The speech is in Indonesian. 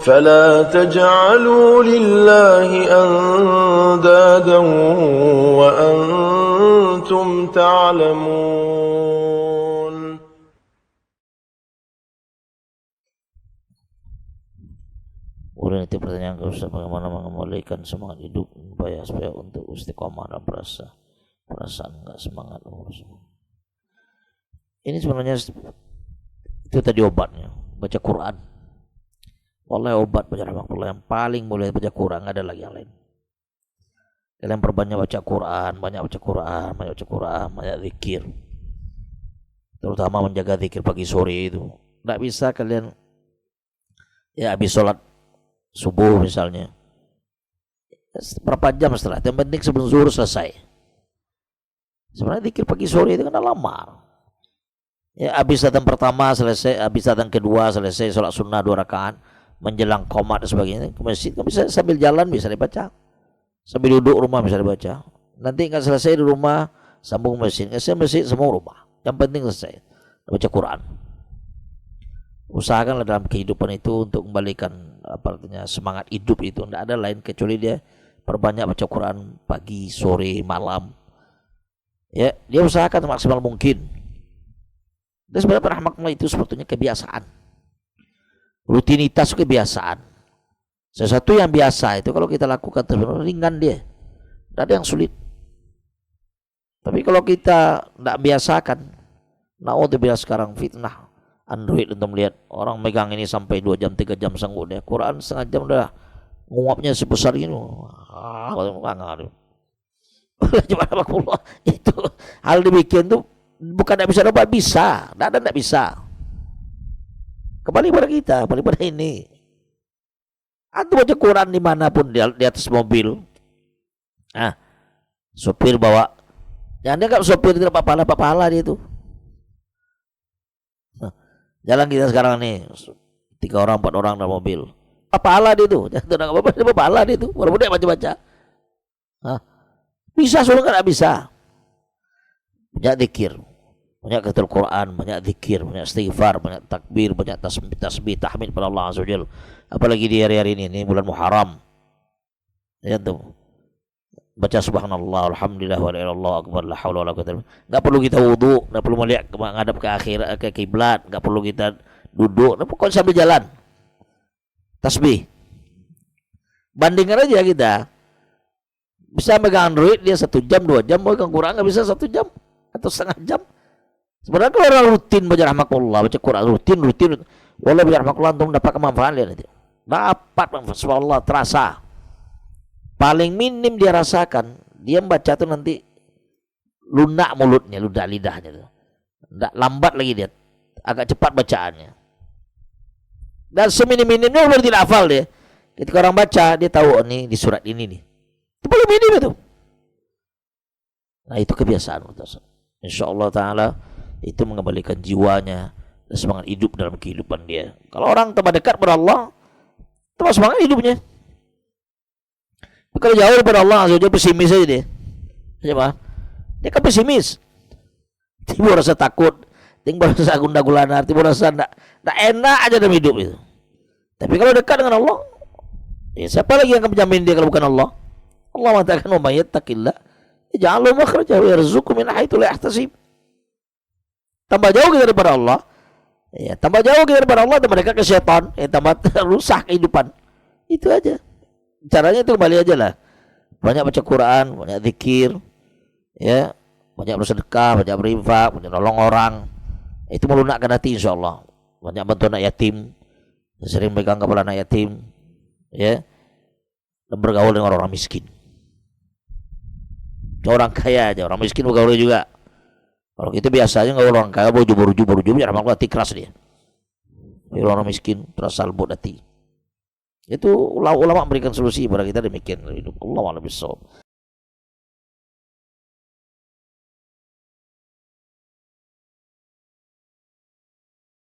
فلا تجعلوا لله أندادا وأنتم تعلمون. Kemudian itu pertanyaan ke Ustaz, bagaimana mengembalikan semangat hidup supaya untuk istiqomah dan perasaan enggak semangat. Ini sebenarnya itu tadi obatnya, baca Quran. Wallahi obat baca rahmatullah yang paling boleh baca Quran, nggak ada lagi yang lain. Kalian perbanyak baca Quran, banyak baca Quran, banyak zikir. Terutama menjaga zikir pagi sore itu. Nggak bisa kalian ya habis sholat subuh misalnya, berapa jam setelah, yang penting sebelum zuhur selesai. Sebenarnya zikir pagi sore itu kan lama. Ya habis datang pertama selesai, habis datang kedua selesai sholat sunnah 2 rakaat, menjelang qomat dan sebagainya ke masjid, bisa sambil jalan bisa dibaca, sambil duduk rumah bisa dibaca. Nanti nggak selesai di rumah sambung masjid, nggak selesai masjid semua rumah, yang penting selesai baca Quran. Usahakanlah dalam kehidupan itu untuk kembalikan artinya semangat hidup itu, tidak ada lain kecuali dia perbanyak baca Quran pagi, sore, malam. Ya, dia usahakan maksimal mungkin. Dan sebenarnya rahmatullah itu sebetulnya kebiasaan, rutinitas, kebiasaan. Sesuatu yang biasa itu kalau kita lakukan terus ringan dia, tidak ada yang sulit. Tapi kalau kita tidak biasakan, naudzubillah sekarang fitnah Android untuk melihat orang megang ini sampai 2 jam 3 jam sanggup dia. Quran setengah jam udah nguapnya sebesar ini. Itu hal demikian tuh bukan tidak bisa dapat, bisa, tidak bisa. Kembali pada kita, kembali pada ini. Antum baca Quran dimanapun, di atas mobil. Sopir bawa, jangan dianggap sopir tidak pahala dia itu. Jalan kita sekarang nih 3 orang 4 orang dalam mobil, pahala dia itu, jangan apa-apa, dia pahala dia itu, mudah-mudahan baca-baca. Bisa suruh kan? Bisa. Banyak zikir, banyak khatam Quran, banyak zikir, banyak istighfar, banyak takbir, banyak tasbih, tahmid pada Allah Azza wajalla. Apalagi di hari-hari ini bulan Muharram. Ya tuh. Baca subhanallah, alhamdulillah, wa la ilaha illallah, akbar, la haula wala quwwata. Enggak perlu kita wudu, enggak perlu melihat menghadap ke ke kiblat, enggak perlu kita duduk, pokoknya sambil jalan. Tasbih. Bandingkan aja kita. Bisa megang Android dia 1 jam, 2 jam, megang Quran enggak bisa 1 jam atau setengah jam. Sebenarnya kalau orang rutin baca rahmatullah, baca Quran rutin, wallahi baca rahmatullah untuk dapat kemanfaatan dia nanti. Dapat manfaat, subhanallah, terasa. Paling minim dia rasakan, dia membaca tuh nanti lunak mulutnya, lunak lidahnya tuh. Nggak lambat lagi dia, agak cepat bacaannya. Dan seminim-minimnya udah tidak hafal dia. Ketika orang baca, dia tahu nih di surat ini nih. Itu paling minim itu. Nah itu kebiasaan. Insyaallah ta'ala itu mengembalikan jiwanya dan semangat hidup dalam kehidupan dia. Kalau orang tambah dekat pada Allah, tambah semangat hidupnya. Kalau jauh daripada Allah, dia pesimis saja dia. Siapa? Dia kan pesimis. Timbul rasa takut, timbul rasa gundah gulana, timbul rasa tidak enak aja dalam hidup itu. Tapi kalau dekat dengan Allah, ya siapa lagi yang akan menjamin dia kalau bukan Allah? Allah mengatakan, "Wa may yattaqillah yaj'al lahu makhraja wa yarzuqhu min haitsu la yahtasib." Tambah jauh kita daripada Allah, ya tambah jauh kita daripada Allah, tambah dekat ke syaitan, ya tambah rusak kehidupan. Itu aja. Caranya itu kembali aja lah. Banyak baca Quran, banyak zikir, ya, banyak bersedekah, banyak berinfak, banyak nolong orang. Itu melunakkan hati insyaallah. Banyak bantu anak yatim, sering pegang kepala anak yatim, ya, dan bergaul dengan orang miskin. Orang kaya aja, orang miskin bergaul juga. Kalau kita biasanya nggak orang kaya boju, ya rahmatullah keras dia. Kalau orang miskin terasa lembut hati. Itu ulama memberikan solusi pada kita demikian. Allah a'lam bishawab.